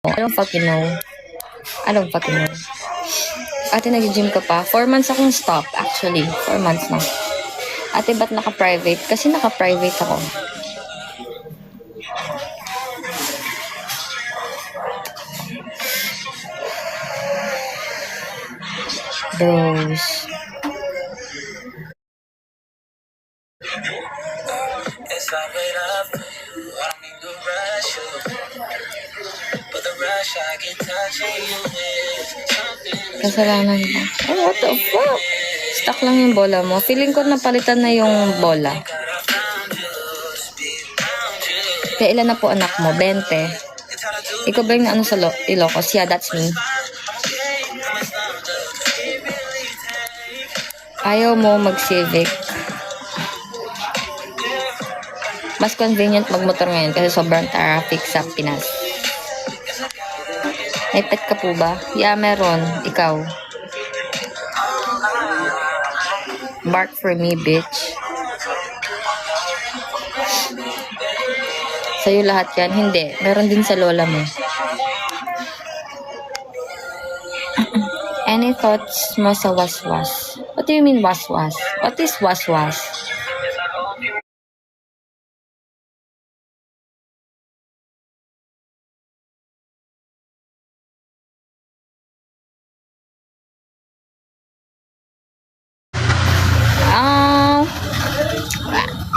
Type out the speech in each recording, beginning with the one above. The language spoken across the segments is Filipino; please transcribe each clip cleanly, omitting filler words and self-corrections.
I don't fucking know. I don't fucking know. Ate, nag-gym ka pa? 4 months akong stop, actually. 4 months na. Ate, ba't naka-private? Kasi naka-private ako. Bros. Kasalanan ba? Oh, what the fuck? Stuck lang yung bola mo. Feeling ko napalitan na yung bola. Kaya ilan na po anak mo? 20. Ikaw ba yung naano sa Ilocos? Yeah, that's me. Ayaw mo mag-civic. Mas convenient magmotor ngayon kasi sobrang traffic sa Pinas. May pet ka po ba? Yeah, meron. Ikaw. Bark for me, bitch. Sa'yo lahat yan? Hindi. Meron din sa lola mo. Any thoughts mo sa waswas? What do you mean waswas? What is waswas?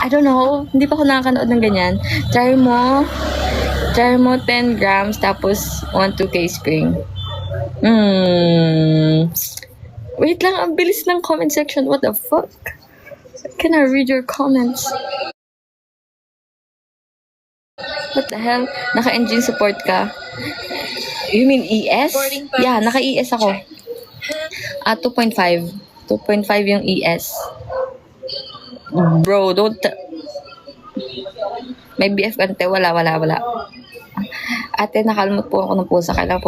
I don't know. Hindi pa ako nakakanood ng ganyan. Try mo 10 grams tapos 1-2K spring. Wait lang, ang bilis ng comment section. What the fuck? Can I read your comments? What the hell? Naka-engine support ka? You mean ES? Yeah, naka-ES ako. 2.5. 2.5 yung ES. Bro, don't... May BF kante. Wala. Ate, nakalmot po ako ng pusa. Kailan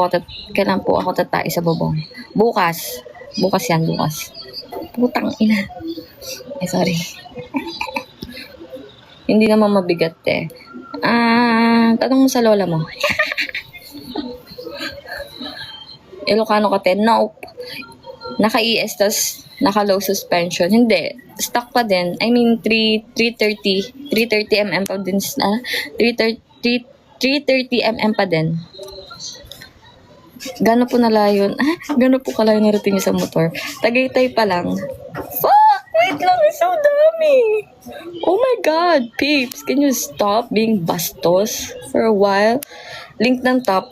po ako tatay sa bubong. Bukas. Bukas yan. Putang ina. Ay, sorry. Hindi naman mabigat eh. Tanong mo sa lola mo. Ilocano ka te? Nope. Naka-ES tas naka-low suspension. Hindi. Stock pa din. I mean, 330 mm pa din. 330 mm pa din. Gano'n po nalayo? Gano'n po kalayo na routine sa motor? Tagaytay pa lang. Fuck! Wait lang, so dami! Oh my God, peeps, can you stop being bastos for a while? Link ng top.